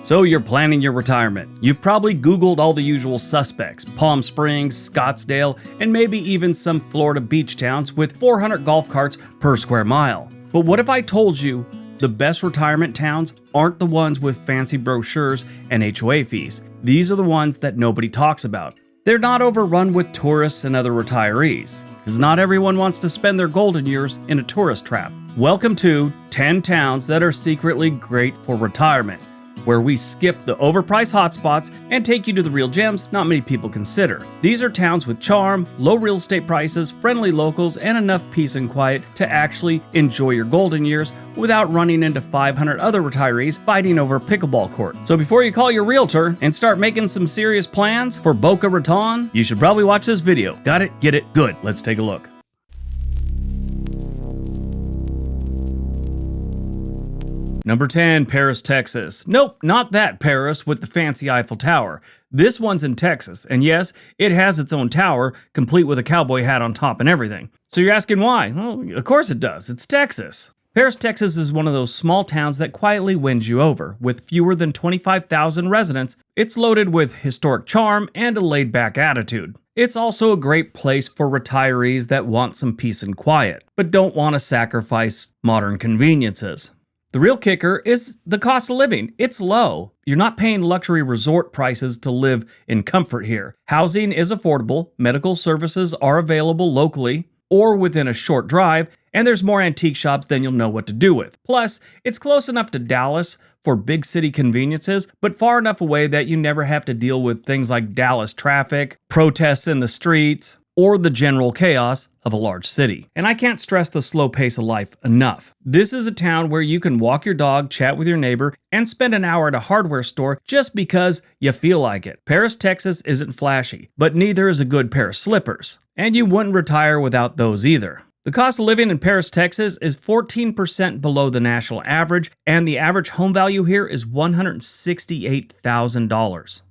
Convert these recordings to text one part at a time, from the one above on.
So you're planning your retirement. You've probably Googled all the usual suspects: Palm Springs, Scottsdale, and maybe even some Florida beach towns with 400 golf carts per square mile. But what if I told you the best retirement towns aren't the ones with fancy brochures and HOA fees? These are the ones that nobody talks about. They're not overrun with tourists and other retirees, because not everyone wants to spend their golden years in a tourist trap. Welcome to 10 towns that are secretly great for retirement, where we skip the overpriced hotspots and take you to the real gems not many people consider. These are towns with charm, low real estate prices, friendly locals, and enough peace and quiet to actually enjoy your golden years without running into 500 other retirees fighting over a pickleball court. So before you call your realtor and start making some serious plans for Boca Raton, you should probably watch this video. Got it? Get it? Good. Let's take a look. Number 10, Paris, Texas. Nope, not that Paris with the fancy Eiffel Tower. This one's in Texas, and yes, it has its own tower, complete with a cowboy hat on top and everything. So you're asking why? Well, of course it does. It's Texas. Paris, Texas is one of those small towns that quietly wins you over. With fewer than 25,000 residents, it's loaded with historic charm and a laid-back attitude. It's also a great place for retirees that want some peace and quiet, but don't want to sacrifice modern conveniences. The real kicker is the cost of living. It's low. You're not paying luxury resort prices to live in comfort here. Housing is affordable, medical services are available locally or within a short drive, and there's more antique shops than you'll know what to do with. Plus, it's close enough to Dallas for big city conveniences, but far enough away that you never have to deal with things like Dallas traffic, protests in the streets, or the general chaos of a large city. And I can't stress the slow pace of life enough. This is a town where you can walk your dog, chat with your neighbor, and spend an hour at a hardware store just because you feel like it. Paris, Texas isn't flashy, but neither is a good pair of slippers. And you wouldn't retire without those either. The cost of living in Paris, Texas is 14% below the national average, and the average home value here is $168,000.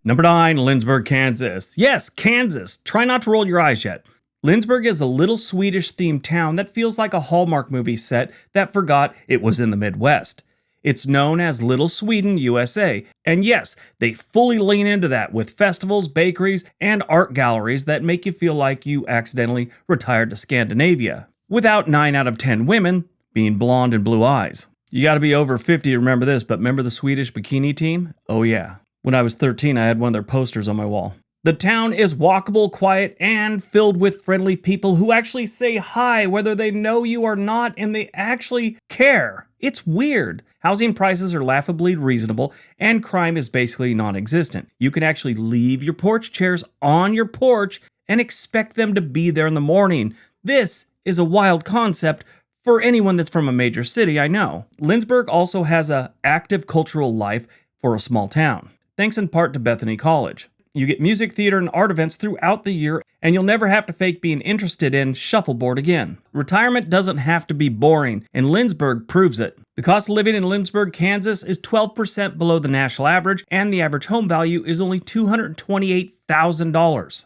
Number 9, Lindsborg, Kansas. Yes, Kansas. Try not to roll your eyes yet. Lindsborg is a little Swedish-themed town that feels like a Hallmark movie set that forgot it was in the Midwest. It's known as Little Sweden, USA, and yes, they fully lean into that with festivals, bakeries, and art galleries that make you feel like you accidentally retired to Scandinavia, without 9 out of 10 women being blonde and blue eyes. You gotta be over 50 to remember this, but remember the Swedish bikini team? Oh yeah. When I was 13, I had one of their posters on my wall. The town is walkable, quiet, and filled with friendly people who actually say hi whether they know you or not, and they actually care. It's weird. Housing prices are laughably reasonable, and crime is basically non-existent. You can actually leave your porch chairs on your porch and expect them to be there in the morning. This is a wild concept for anyone that's from a major city, I know. Lindsborg also has an active cultural life for a small town, thanks in part to Bethany College. You get music, theater, and art events throughout the year, and you'll never have to fake being interested in shuffleboard again. Retirement doesn't have to be boring, and Lindsborg proves it. The cost of living in Lindsborg, Kansas is 12% below the national average, and the average home value is only $228,000.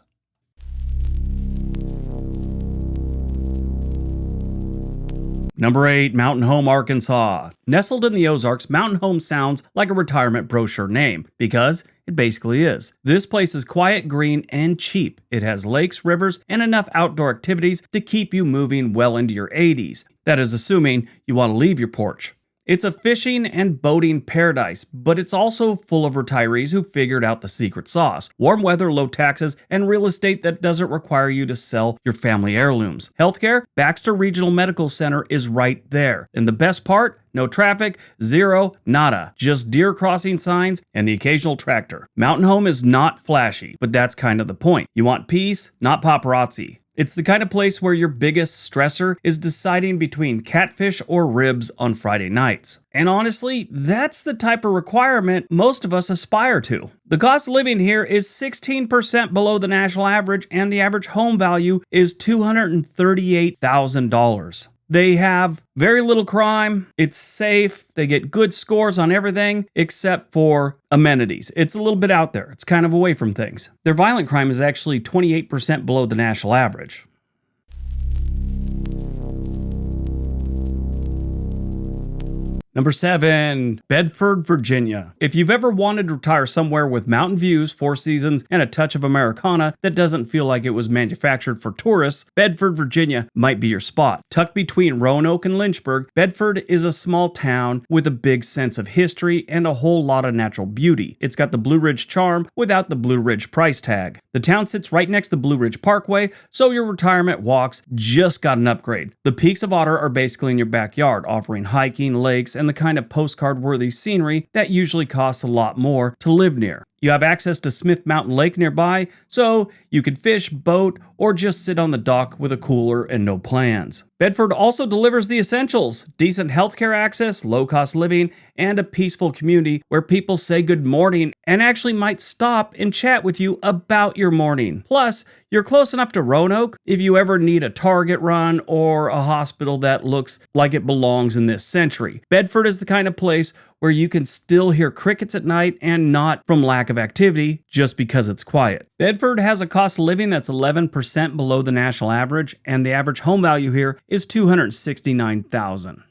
Number 8, Mountain Home, Arkansas. Nestled in the Ozarks, Mountain Home sounds like a retirement brochure name, because it basically is. This place is quiet, green, and cheap. It has lakes, rivers, and enough outdoor activities to keep you moving well into your 80s. That is assuming you want to leave your porch. It's a fishing and boating paradise, but it's also full of retirees who figured out the secret sauce: warm weather, low taxes, and real estate that doesn't require you to sell your family heirlooms. Healthcare, Baxter Regional Medical Center is right there. And the best part? No traffic, zero, nada. Just deer crossing signs and the occasional tractor. Mountain Home is not flashy, but that's kind of the point. You want peace, not paparazzi. It's the kind of place where your biggest stressor is deciding between catfish or ribs on Friday nights. And honestly, that's the type of requirement most of us aspire to. The cost of living here is 16% below the national average, and the average home value is $238,000. They have very little crime, it's safe, they get good scores on everything except for amenities. It's a little bit out there, it's kind of away from things. Their violent crime is actually 28% below the national average. Number 7, Bedford, Virginia. If you've ever wanted to retire somewhere with mountain views, four seasons, and a touch of Americana that doesn't feel like it was manufactured for tourists, Bedford, Virginia might be your spot. Tucked between Roanoke and Lynchburg, Bedford is a small town with a big sense of history and a whole lot of natural beauty. It's got the Blue Ridge charm without the Blue Ridge price tag. The town sits right next to Blue Ridge Parkway, so your retirement walks just got an upgrade. The peaks of Otter are basically in your backyard, offering hiking, lakes, and the kind of postcard-worthy scenery that usually costs a lot more to live near. You have access to Smith Mountain Lake nearby, so you can fish, boat, or just sit on the dock with a cooler and no plans. Bedford also delivers the essentials: decent healthcare access, low-cost living, and a peaceful community where people say good morning and actually might stop and chat with you about your morning. Plus, you're close enough to Roanoke if you ever need a Target run or a hospital that looks like it belongs in this century. Bedford is the kind of place where you can still hear crickets at night and not from lack of activity just because it's quiet. Bedford has a cost of living that's 11% below the national average, and the average home value here is $269,000.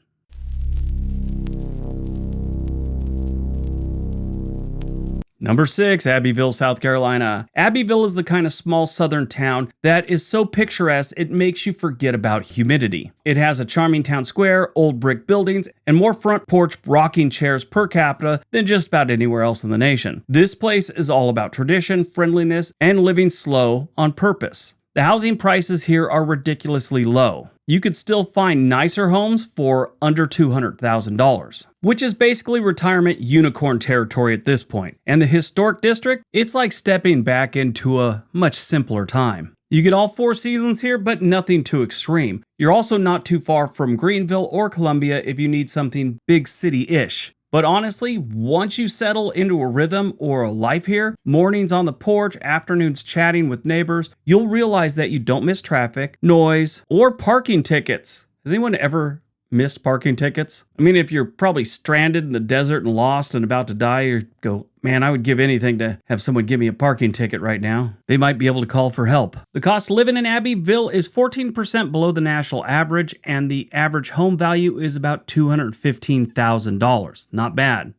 Number 6, Abbeville, South Carolina. Abbeville is the kind of small southern town that is so picturesque it makes you forget about humidity. It has a charming town square, old brick buildings, and more front porch rocking chairs per capita than just about anywhere else in the nation. This place is all about tradition, friendliness, and living slow on purpose. The housing prices here are ridiculously low. You could still find nicer homes for under $200,000, which is basically retirement unicorn territory at this point. And the historic district, it's like stepping back into a much simpler time. You get all four seasons here, but nothing too extreme. You're also not too far from Greenville or Columbia if you need something big city-ish. But honestly, once you settle into a rhythm or a life here, mornings on the porch, afternoons chatting with neighbors, you'll realize that you don't miss traffic, noise, or parking tickets. Has anyone ever missed parking tickets? I mean, if you're probably stranded in the desert and lost and about to die, you go, man, I would give anything to have someone give me a parking ticket right now. They might be able to call for help. The cost of living in Abbeville is 14% below the national average, and the average home value is about $215,000. Not bad.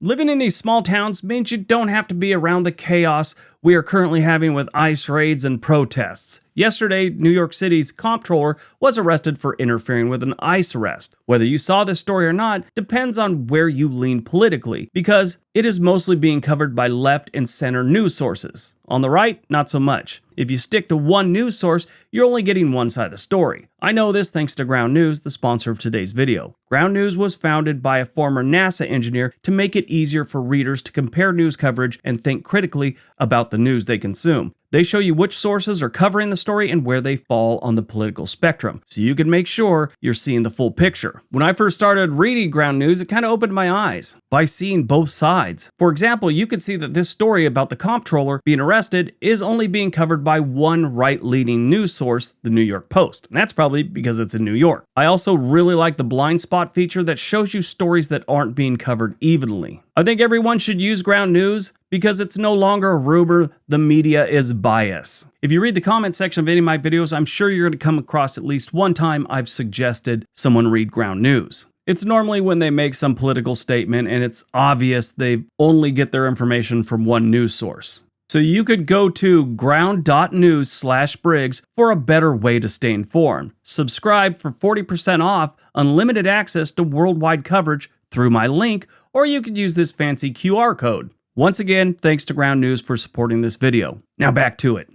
Living in these small towns means you don't have to be around the chaos we are currently having with ICE raids and protests. Yesterday, New York City's comptroller was arrested for interfering with an ICE arrest. Whether you saw this story or not depends on where you lean politically, because it is mostly being covered by left and center news sources. On the right, not so much. If you stick to one news source, you're only getting one side of the story. I know this thanks to Ground News, the sponsor of today's video. Ground News was founded by a former NASA engineer to make it easier for readers to compare news coverage and think critically about the news they consume. They show you which sources are covering the story and where they fall on the political spectrum, so you can make sure you're seeing the full picture. When I first started reading Ground News, it kind of opened my eyes by seeing both sides. For example, you could see that this story about the comptroller being arrested is only being covered by one right-leaning news source, the New York Post. And that's probably because it's in New York. I also really like the blind spot feature that shows you stories that aren't being covered evenly. I think everyone should use Ground News because it's no longer a rumor, the media is bias. If you read the comment section of any of my videos, I'm sure you're going to come across at least one time I've suggested someone read Ground News. It's normally when they make some political statement and it's obvious they only get their information from one news source. So you could go to ground.news/Briggs for a better way to stay informed. Subscribe for 40% off unlimited access to worldwide coverage through my link, or you could use this fancy QR code. Once again, thanks to Ground News for supporting this video. Now back to it.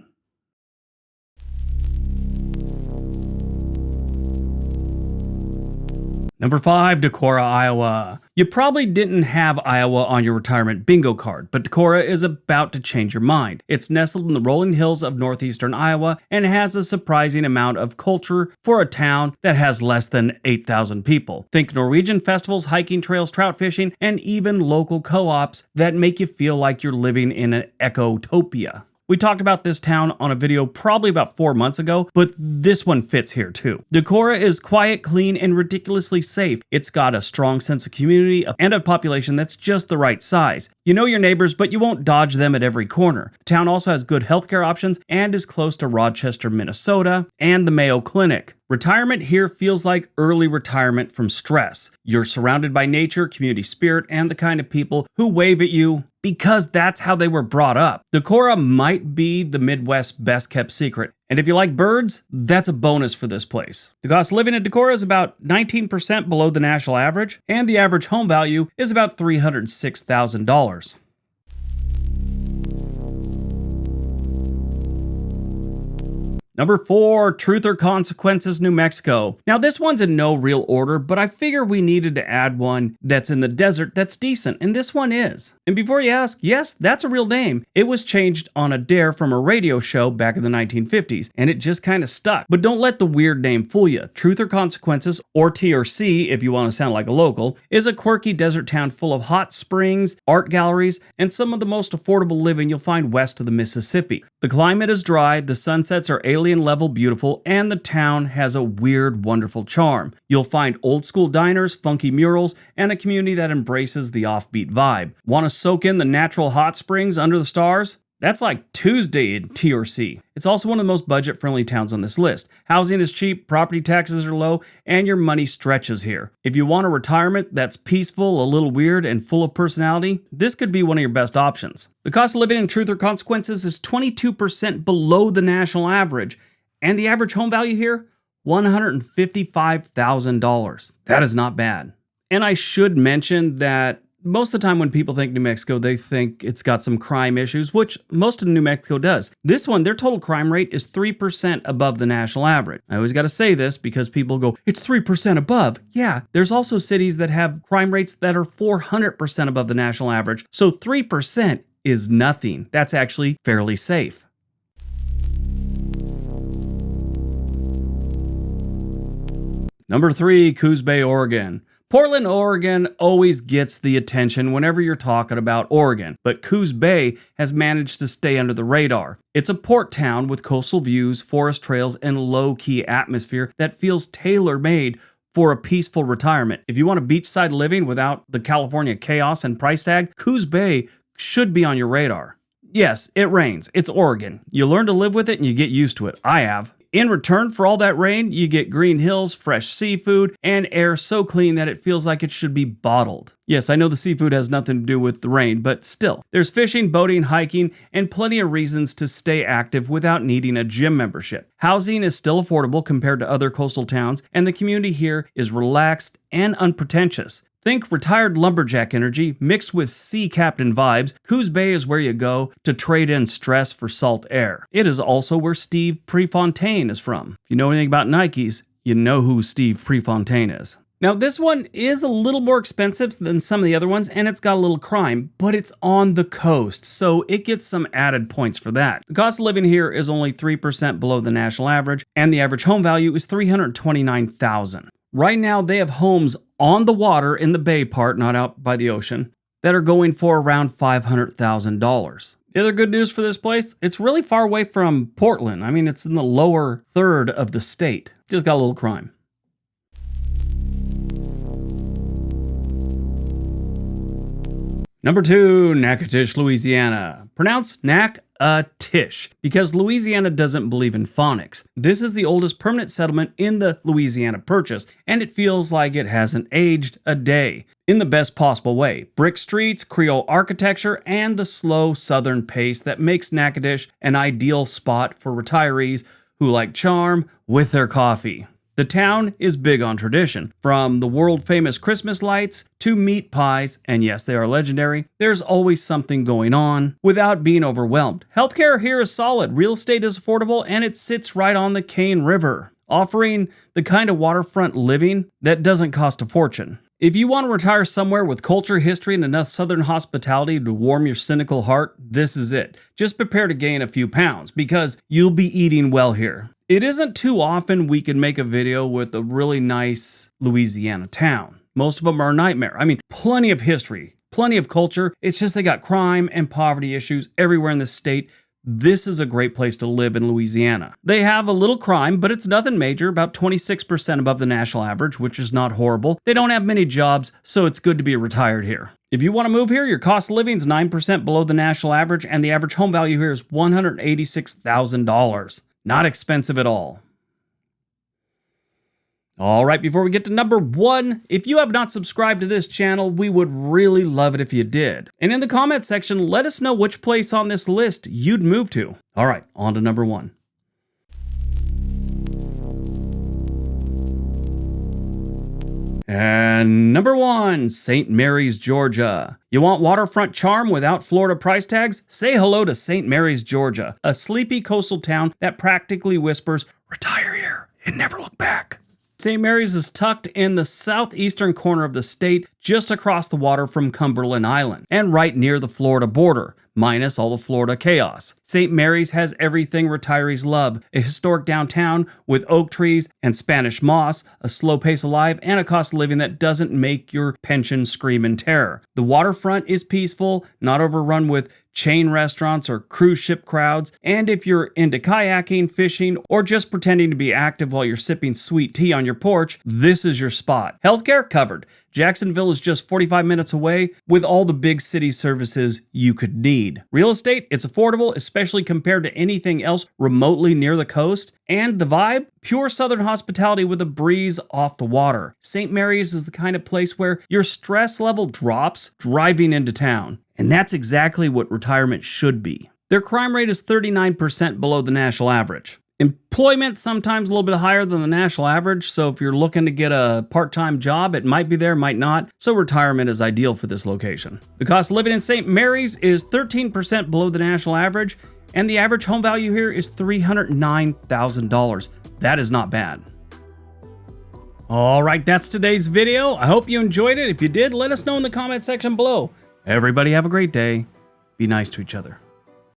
Number 5, Decorah, Iowa. You probably didn't have Iowa on your retirement bingo card, but Decorah is about to change your mind. It's nestled in the rolling hills of northeastern Iowa and has a surprising amount of culture for a town that has less than 8,000 people. Think Norwegian festivals, hiking trails, trout fishing, and even local co-ops that make you feel like you're living in an ecotopia. We talked about this town on a video probably about 4 months ago, but this one fits here too. Decorah is quiet, clean, and ridiculously safe. It's got a strong sense of community and a population that's just the right size. You know your neighbors, but you won't dodge them at every corner. The town also has good healthcare options and is close to Rochester, Minnesota, and the Mayo Clinic. Retirement here feels like early retirement from stress. You're surrounded by nature, community spirit, and the kind of people who wave at you because that's how they were brought up. Decorah might be the Midwest's best kept secret. And if you like birds, that's a bonus for this place. The cost of living in Decorah is about 19% below the national average, and the average home value is about $306,000. Number 4, Truth or Consequences, New Mexico. Now this one's in no real order, but I figure we needed to add one that's in the desert that's decent, and this one is. And before you ask, yes, that's a real name. It was changed on a dare from a radio show back in the 1950s, and it just kind of stuck. But don't let the weird name fool you. Truth or Consequences, or TRC if you want to sound like a local, is a quirky desert town full of hot springs, art galleries, and some of the most affordable living you'll find west of the Mississippi. The climate is dry, the sunsets are alien level beautiful, and the town has a weird, wonderful charm. You'll find old school diners, funky murals, and a community that embraces the offbeat vibe. Want to soak in the natural hot springs under the stars? That's like Tuesday in TRC. It's also one of the most budget-friendly towns on this list. Housing is cheap, property taxes are low, and your money stretches here. If you want a retirement that's peaceful, a little weird, and full of personality, this could be one of your best options. The cost of living in Truth or Consequences is 22% below the national average, and the average home value here, $155,000. That is not bad. And I should mention that most of the time when people think New Mexico, they think it's got some crime issues, which most of New Mexico does. This one, their total crime rate is 3% above the national average. I always got to say this because people go, it's 3% above. Yeah, there's also cities that have crime rates that are 400% above the national average. So 3% is nothing. That's actually fairly safe. Number 3, Coos Bay, Oregon. Portland, Oregon always gets the attention whenever you're talking about Oregon, but Coos Bay has managed to stay under the radar. It's a port town with coastal views, forest trails, and low-key atmosphere that feels tailor-made for a peaceful retirement. If you want a beachside living without the California chaos and price tag, Coos Bay should be on your radar. Yes, it rains. It's Oregon. You learn to live with it and you get used to it. I have. In return for all that rain, you get green hills, fresh seafood, and air so clean that it feels like it should be bottled. Yes, I know the seafood has nothing to do with the rain, but still. There's fishing, boating, hiking, and plenty of reasons to stay active without needing a gym membership. Housing is still affordable compared to other coastal towns, and the community here is relaxed and unpretentious. Think retired lumberjack energy mixed with sea captain vibes. Coos Bay is where you go to trade in stress for salt air. It is also where Steve Prefontaine is from. If you know anything about Nikes, you know who Steve Prefontaine is. Now this one is a little more expensive than some of the other ones, and it's got a little crime, but it's on the coast, so it gets some added points for that. The cost of living here is only 3% below the national average, and the average home value is $329,000. Right now, they have homes on the water in the bay part, not out by the ocean, that are going for around $500,000. The other good news for this place, it's really far away from Portland. I mean, it's in the lower third of the state. Just got a little crime. Number 2, Natchitoches, Louisiana. Pronounced Natchitoches, because Louisiana doesn't believe in phonics. This is the oldest permanent settlement in the Louisiana Purchase, and it feels like it hasn't aged a day. In the best possible way. Brick streets, Creole architecture, and the slow southern pace that makes Natchitoches an ideal spot for retirees who like charm with their coffee. The town is big on tradition. From the world-famous Christmas lights to meat pies, and yes, they are legendary, there's always something going on without being overwhelmed. Healthcare here is solid, real estate is affordable, and it sits right on the Cane River, offering the kind of waterfront living that doesn't cost a fortune. If you want to retire somewhere with culture, history, and enough southern hospitality to warm your cynical heart, this is it. Just prepare to gain a few pounds, because you'll be eating well here. It isn't too often we can make a video with a really nice Louisiana town. Most of them are a nightmare. I mean, plenty of history, plenty of culture. It's just they got crime and poverty issues everywhere in the state, This is a great place to live in Louisiana. They have a little crime, but it's nothing major, about 26% above the national average, which is not horrible. They don't have many jobs, so it's good to be retired here. If you want to move here, your cost of living is 9% below the national average, and the average home value here is $186,000. Not expensive at all. All right, before we get to number 1, if you have not subscribed to this channel, we would really love it if you did. And in the comment section, let us know which place on this list you'd move to. All right, on to number 1. And number 1, St. Mary's, Georgia. You want waterfront charm without Florida price tags? Say hello to St. Mary's, Georgia, a sleepy coastal town that practically whispers, "Retire here and never look back." St. Mary's is tucked in the southeastern corner of the state, just across the water from Cumberland Island, and right near the Florida border, minus all the Florida chaos. St. Mary's has everything retirees love: a historic downtown with oak trees and Spanish moss, a slow pace of life, and a cost of living that doesn't make your pension scream in terror. The waterfront is peaceful, not overrun with chain restaurants or cruise ship crowds, and if you're into kayaking, fishing, or just pretending to be active while you're sipping sweet tea on your porch, this is your spot. Healthcare covered. Jacksonville is just 45 minutes away with all the big city services you could need. Real estate, it's affordable, especially compared to anything else remotely near the coast. And the vibe? Pure southern hospitality with a breeze off the water. St. Mary's is the kind of place where your stress level drops driving into town. And that's exactly what retirement should be. Their crime rate is 39% below the national average. Employment sometimes a little bit higher than the national average, so if you're looking to get a part-time job, it might be there, might not, so retirement is ideal for this location. The cost of living in St. Mary's is 13% below the national average, and the average home value here is $309,000. That is not bad. All right, that's today's video. I hope you enjoyed it. If you did, let us know in the comment section below. Everybody have a great day. Be nice to each other.